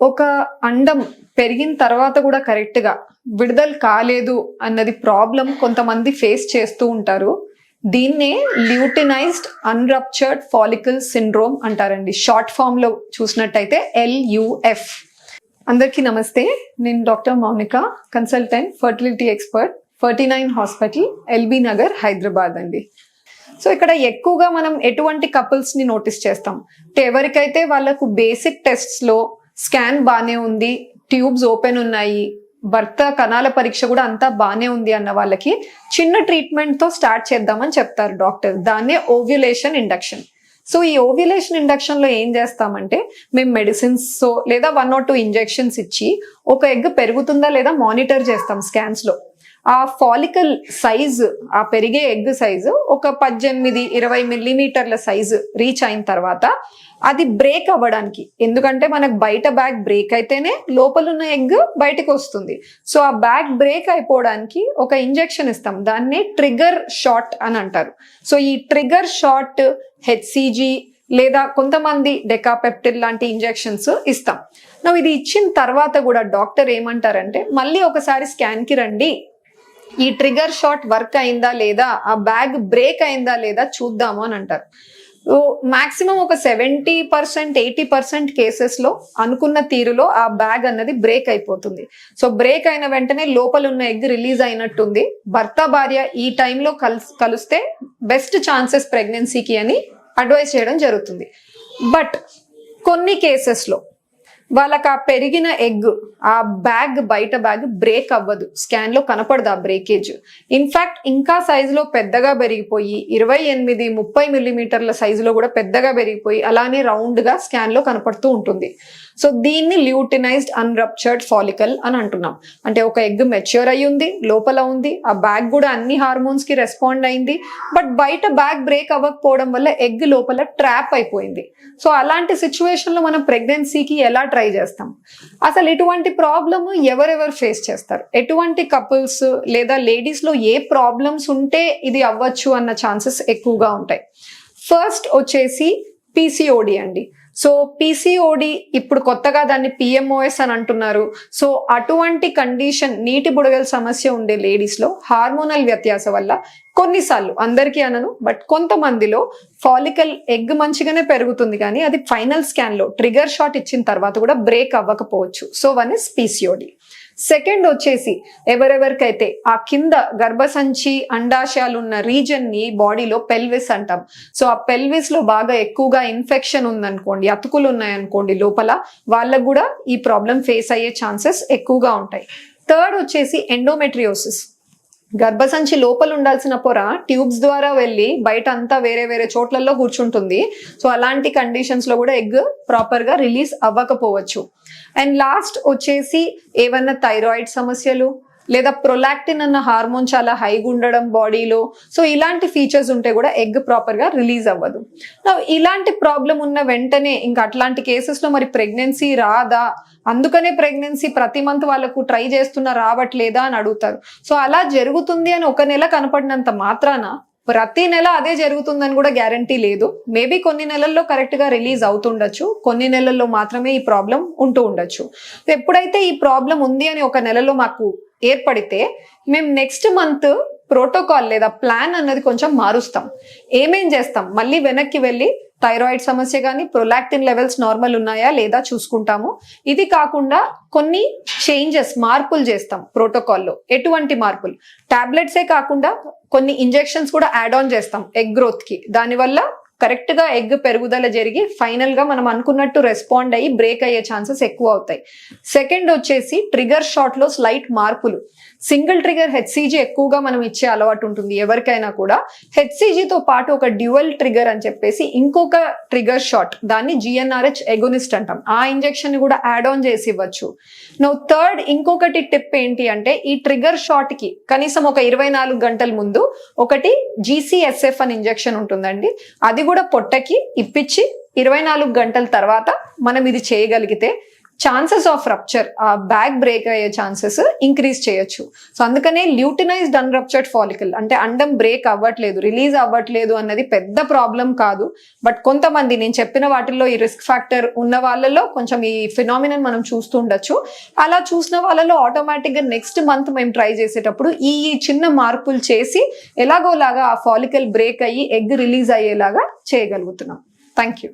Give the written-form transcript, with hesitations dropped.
ఒక అండం పెరిగిన తర్వాత కూడా కరెక్ట్ గా విడుదల కాలేదు అన్నది ప్రాబ్లం కొంతమంది ఫేస్ చేస్తూ ఉంటారు. దీన్నే ల్యూటినైజ్డ్ అన్రప్చర్డ్ ఫాలికల్ సిండ్రోమ్ అంటారండి. షార్ట్ ఫామ్ లో చూసినట్టయితే LUF. అందరికీ నమస్తే, నేను doctor Mounika, consultant, fertility expert, 49 hospital, LB Nagar, Hyderabad అండి. సో ఇక్కడ ఎక్కువగా మనం ఎటువంటి కపుల్స్ ని నోటీస్ చేస్తాం అంటే ఎవరికైతే వాళ్ళకు బేసిక్ టెస్ట్స్ లో స్కాన్ బానే ఉంది, ట్యూబ్స్ ఓపెన్ ఉన్నాయి, భర్త కణాల పరీక్ష కూడా అంతా బానే ఉంది అన్న వాళ్ళకి చిన్న ట్రీట్మెంట్ తో స్టార్ట్ చేద్దామని చెప్తారు డాక్టర్. దాన్నే ఓవ్యులేషన్ ఇండక్షన్. సో ఈ ఓవ్యులేషన్ ఇండక్షన్ లో ఏం చేస్తామంటే మేము మెడిసిన్స్ లేదా 1 or 2 ఇంజెక్షన్స్ ఇచ్చి ఒక ఎగ్ పెరుగుతుందా లేదా మానిటర్ చేస్తాం స్కాన్స్ లో. ఆ ఫాలికల్ సైజు, ఆ పెరిగే ఎగ్ సైజు ఒక 18-20 మిల్లీమీటర్ల సైజు రీచ్ అయిన తర్వాత అది బ్రేక్ అవ్వడానికి, ఎందుకంటే మనకు బయట బ్యాగ్ బ్రేక్ అయితేనే లోపల ఉన్న ఎగ్ బయటకు వస్తుంది. సో ఆ బ్యాగ్ బ్రేక్ అయిపోవడానికి ఒక ఇంజెక్షన్ ఇస్తాం, దాన్ని ట్రిగర్ షాట్ అని అంటారు. సో ఈ ట్రిగర్ షాట్ HCG లేదా కొంతమంది డెకాపెప్టిన్ లాంటి ఇంజెక్షన్స్ ఇస్తాం. ఇది ఇచ్చిన తర్వాత కూడా డాక్టర్ ఏమంటారంటే మళ్ళీ ఒకసారి స్కాన్ కి రండి, ఈ ట్రిగర్ షాట్ వర్క్ అయిందా లేదా, ఆ బ్యాగ్ బ్రేక్ అయిందా లేదా చూద్దాము అని అంటారు. మాక్సిమం ఒక 70%, 80% కేసెస్ లో అనుకున్న తీరులో ఆ బ్యాగ్ అన్నది బ్రేక్ అయిపోతుంది. సో బ్రేక్ అయిన వెంటనే లోపల ఉన్న ఎగ్ రిలీజ్ అయినట్టుంది, భర్త భార్య ఈ టైంలో కలిస్తే బెస్ట్ ఛాన్సెస్ ప్రెగ్నెన్సీకి అని అడ్వైస్ చేయడం జరుగుతుంది. బట్ కొన్ని కేసెస్ లో వాళ్ళకి ఆ పెరిగిన ఎగ్, ఆ బ్యాగ్ బయట బ్యాగ్ బ్రేక్ అవ్వదు, స్కాన్ లో కనపడదు ఆ బ్రేకేజ్. ఇన్ఫాక్ట్ ఇంకా సైజులో పెద్దగా పెరిగిపోయి 28-30 మిల్లీమీటర్ల సైజులో కూడా పెద్దగా పెరిగిపోయి అలానే రౌండ్ గా స్కాన్ లో కనపడుతూ ఉంటుంది. సో దీన్ని ల్యూటినైజ్డ్ అన్రప్చర్డ్ ఫాలికల్ అని అంటున్నాం. అంటే ఒక ఎగ్ మెచ్యూర్ అయ్యి ఉంది, లోపల ఉంది, ఆ బ్యాగ్ కూడా అన్ని హార్మోన్స్ కి రెస్పాండ్ అయింది, బట్ బయట బ్యాగ్ బ్రేక్ అవ్వకపోవడం వల్ల ఎగ్ లోపల ట్రాప్ అయిపోయింది. సో అలాంటి సిచ్యువేషన్ లో మనం ప్రెగ్నెన్సీకి ఎలా ట్రై చేస్తాం? అసలు ఇటువంటి ప్రాబ్లమ్ ఎవరెవరు ఫేస్ చేస్తారు, ఎటువంటి కపుల్స్ లేదా లేడీస్ లో ఏ ప్రాబ్లమ్స్ ఉంటే ఇది అవ్వచ్చు అన్న ఛాన్సెస్ ఎక్కువగా ఉంటాయి. ఫస్ట్ వచ్చేసి PCOD అండి. సో PCOD ఇప్పుడు కొత్తగా దాన్ని PMOS అని అంటున్నారు. సో అటువంటి కండిషన్, నీటి బుడగల సమస్య ఉండే లేడీస్ లో హార్మోనల్ వ్యత్యాస వల్ల కొన్నిసార్లు, అందరికీ అనను బట్ కొంతమందిలో ఫాలికల్ ఎగ్ మంచిగానే పెరుగుతుంది కానీ అది ఫైనల్ స్కాన్ లో ట్రిగర్ షాట్ ఇచ్చిన తర్వాత కూడా బ్రేక్ అవ్వకపోవచ్చు. So 1 is PCOD. సెకండ్ వచ్చేసి ఎవరెవరికైతే ఆ కింద గర్భసంచి అండాశయాలు ఉన్న రీజన్ ని బాడీలో పెల్విస్ అంటాం. సో ఆ పెల్విస్ లో బాగా ఎక్కువగా ఇన్ఫెక్షన్ ఉందనుకోండి, అతుకులు ఉన్నాయనుకోండి లోపల, వాళ్ళకు కూడా ఈ ప్రాబ్లం ఫేస్ అయ్యే ఛాన్సెస్ ఎక్కువగా ఉంటాయి. థర్డ్ వచ్చేసి ఎండోమెట్రియోసిస్. గర్భసంచి లోపల ఉండాల్సిన పొర ట్యూబ్స్ ద్వారా వెళ్ళి బయట అంతా వేరే వేరే చోట్లలో కూర్చుంటుంది. సో అలాంటి కండిషన్స్ లో కూడా ఎగ్ ప్రాపర్ గా రిలీజ్ అవ్వకపోవచ్చు. అండ్ లాస్ట్ వచ్చేసి ఏవన్నా థైరాయిడ్ సమస్యలు లేదా ప్రొలాక్టిన్ అన్న హార్మోన్ చాలా హైగా ఉండడం బాడీలో, సో ఇలాంటి ఫీచర్స్ ఉంటే కూడా ఎగ్ ప్రాపర్ గా రిలీజ్ అవ్వదు. ఇలాంటి ప్రాబ్లం ఉన్న వెంటనే ఇంకా అట్లాంటి కేసెస్ లో మరి ప్రెగ్నెన్సీ రాదా, అందుకనే ప్రెగ్నెన్సీ ప్రతి మంత్ వాళ్ళకు ట్రై చేస్తున్నా రావట్లేదా అని అడుగుతారు. సో అలా జరుగుతుంది అని ఒక నెల కనపడినంత మాత్రాన ప్రతి నెల అదే జరుగుతుందని కూడా గ్యారంటీ లేదు. మేబీ కొన్ని నెలల్లో కరెక్ట్ గా రిలీజ్ అవుతుండొచ్చు, కొన్ని నెలల్లో మాత్రమే ఈ ప్రాబ్లం ఉంటూ ఉండొచ్చు. ఎప్పుడైతే ఈ ప్రాబ్లం ఉంది అని ఒక నెలలో మాకు ఏర్పడితే మేము నెక్స్ట్ మంత్ ప్రోటోకాల్ లేదా ప్లాన్ అన్నది కొంచెం మారుస్తాం. ఏమేం చేస్తాం, మళ్ళీ వెనక్కి వెళ్ళి థైరాయిడ్ సమస్య కానీ ప్రొలాక్టిన్ లెవెల్స్ నార్మల్ ఉన్నాయా లేదా చూసుకుంటాము. ఇది కాకుండా కొన్ని చేంజెస్, మార్పులు చేస్తాం ప్రోటోకాల్లో. ఎటువంటి మార్పులు? టాబ్లెట్సే కాకుండా కొన్ని ఇంజెక్షన్స్ కూడా యాడ్ ఆన్ చేస్తాం ఎగ్ గ్రోత్ కి. దానివల్ల కరెక్ట్ గా ఎగ్ పెరుగుదల జరిగి ఫైనల్ గా మనం అనుకున్నట్టు రెస్పాండ్ అయ్యి బ్రేక్ అయ్యే ఛాన్సెస్ ఎక్కువ అవుతాయి. సెకండ్ వచ్చేసి ట్రిగర్ షాట్ లో స్లైట్ మార్పులు. సింగిల్ ట్రిగర్ HCG ఎక్కువగా మనం ఇచ్చే అలవాటు ఉంటుంది ఎవరికైనా కూడా. HCG తో పాటు ఒక డ్యూయల్ ట్రిగర్ అని చెప్పేసి ఇంకొక ట్రిగర్ షాట్, దాన్ని GnRH ఎగోనిస్ట్ అంటాం, ఆ ఇంజెక్షన్ ని కూడా యాడ్ ఆన్ చేసి ఇవ్వచ్చు. థర్డ్ ఇంకొకటి టిప్ ఏంటి అంటే ఈ ట్రిగర్ షాట్ కి కనీసం ఒక 24 గంటల ముందు ఒకటి GCSF అని ఇంజెక్షన్ ఉంటుందండి. అది కూడా పొట్టకి ఇప్పించి 24 గంటల తర్వాత మనం ఇది చేయగలిగితే ఛాన్సెస్ ఆఫ్ రప్చర్, ఆ బ్యాగ్ బ్రేక్ అయ్యే ఛాన్సెస్ ఇంక్రీజ్ చేయొచ్చు. సో అందుకనే ల్యూటినైజ్డ్ అన్రప్చర్డ్ ఫాలికల్ అంటే అండం బ్రేక్ అవ్వట్లేదు, రిలీజ్ అవ్వట్లేదు అన్నది పెద్ద ప్రాబ్లం కాదు. బట్ కొంతమంది నేను చెప్పిన వాటిల్లో ఈ రిస్క్ ఫ్యాక్టర్ ఉన్న వాళ్ళలో కొంచెం ఈ ఫినామినన్ మనం చూస్తూ ఉండొచ్చు. అలా చూసిన వాళ్ళలో ఆటోమేటిక్ గా నెక్స్ట్ మంత్ మేము ట్రై చేసేటప్పుడు ఈ చిన్న మార్పులు చేసి ఎలాగోలాగా ఆ ఫాలికల్ బ్రేక్ అయ్యి ఎగ్ రిలీజ్ అయ్యేలాగా చేయగలుగుతున్నాం. Thank you.